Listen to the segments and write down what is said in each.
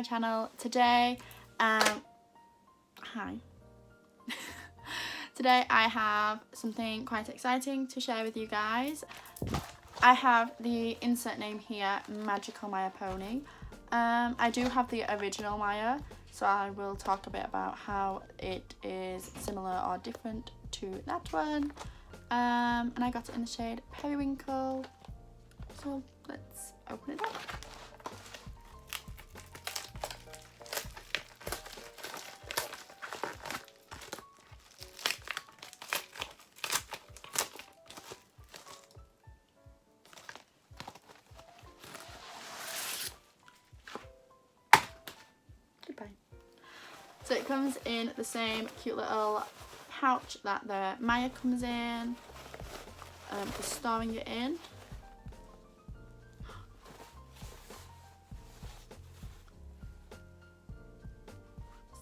my channel. Today, hi. Today I have something quite exciting to share with you guys. I have the insert name here, Magical Miya Pony. I do have the original Miya, so I will talk a bit about how it is similar or different to that one. And I got it in the shade Periwinkle. So let's open it up. Goodbye. So it comes in the same cute little pouch that the Miya comes in, for storing it in.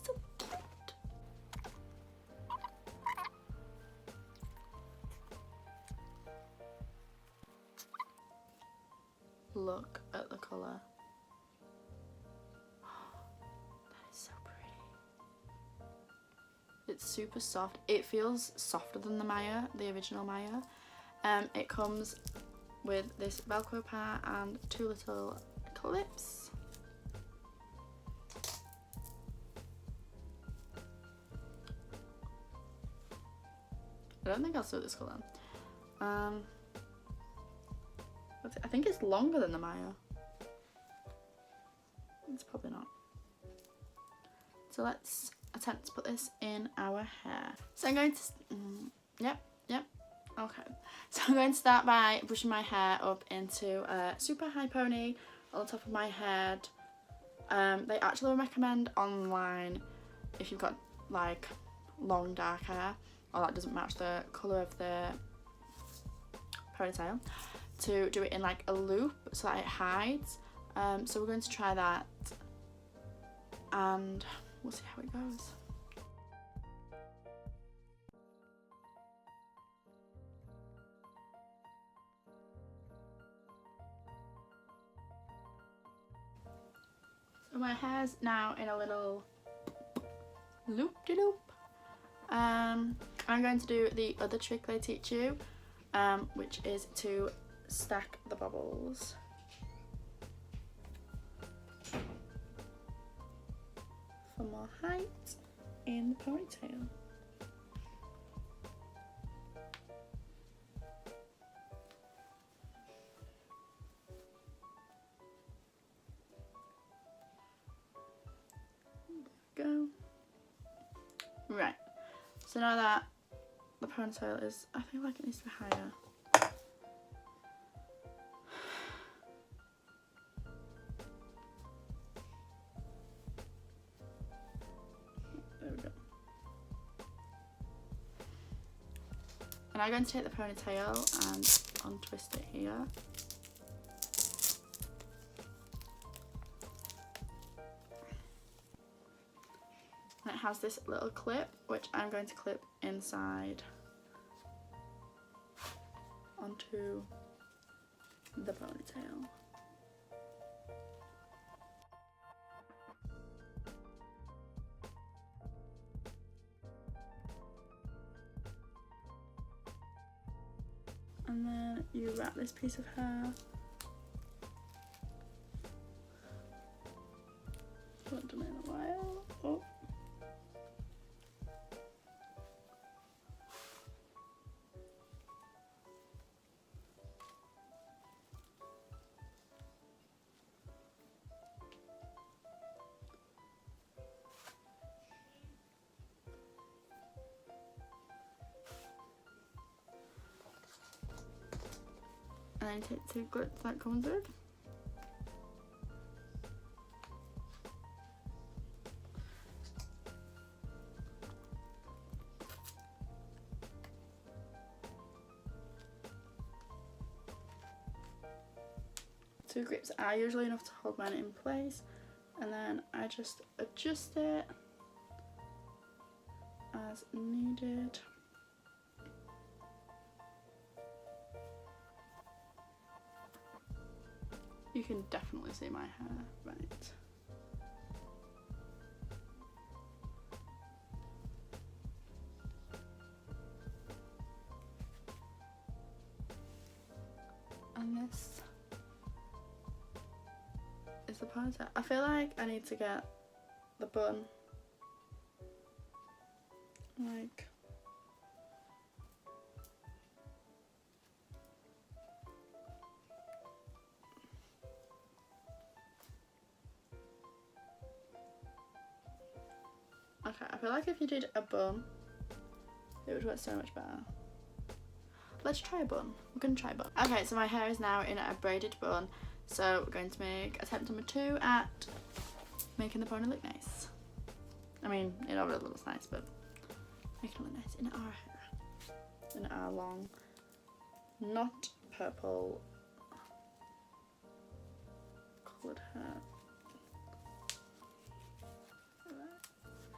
So cute. Look at the colour. That is so pretty. It's super soft. It feels softer than the Miya, the original Miya. It comes with this Velcro part and two little clips. I don't think I'll sew this colour. I think it's longer than the Miya. It's probably not. So let's attempt to put this in our hair. So I'm going to, yep, okay. So I'm going to start by brushing my hair up into a super high pony on the top of my head. They actually recommend online, if you've got like long dark hair or that doesn't match the colour of the ponytail, to do it in like a loop so that it hides. So we're going to try that and we'll see how it goes. So my hair's now in a little loop-de-loop. I'm going to do the other trick they teach you, which is to stack the bobbles. For more height in the ponytail. Go. Right, so now that the ponytail is, I feel like it needs to be higher. There we go. And I'm going to take the ponytail and untwist it here. And it has this little clip, which I'm going to clip inside onto the ponytail. And then you wrap this piece of hair. Haven't done it in a while. Oh. And then take two clips that comes with. Two grips are usually enough to hold mine in place, and then I just adjust it as needed. You can definitely see my hair, right? this is the ponytail. I feel like I need to get the bun like okay, I feel like if you did a bun it would work so much better. Let's try a bun. We're gonna try a bun. Okay, so my hair is now in a braided bun, so we're going to make attempt number 2 at making the pony look nice. I mean, it already looks nice, but make it look nice in our hair. In our long, not purple coloured hair.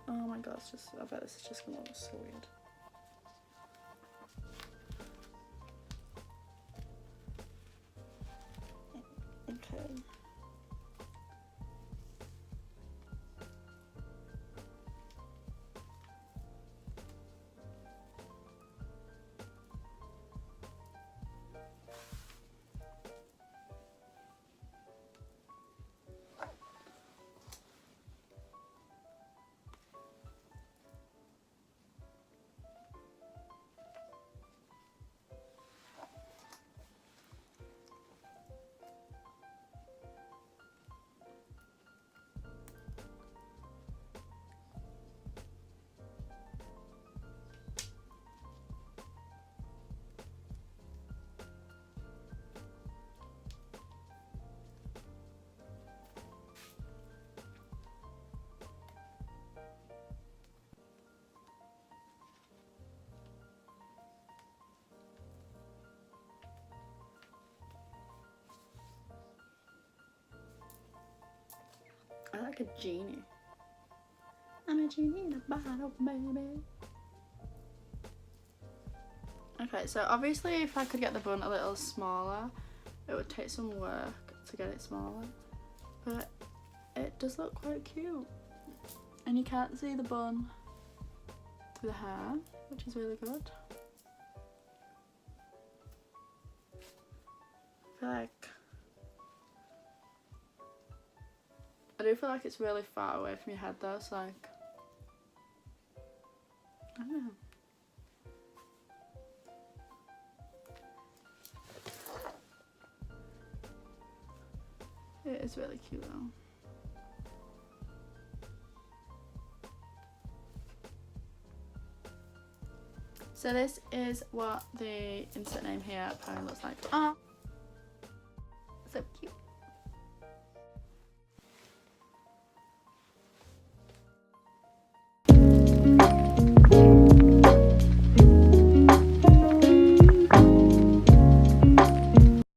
Oh my god, it's just, I bet this is just gonna look so weird. Okay. I like a genie. I'm a genie in a bottle, baby. Okay, so obviously if I could get the bun a little smaller, it would take some work to get it smaller. But it does look quite cute. And you can't see the bun through the hair, which is really good. I do feel like it's really far away from your head though, so like, I don't know. It is really cute though. So this is what the insert name here apparently looks like. Oh, so cute.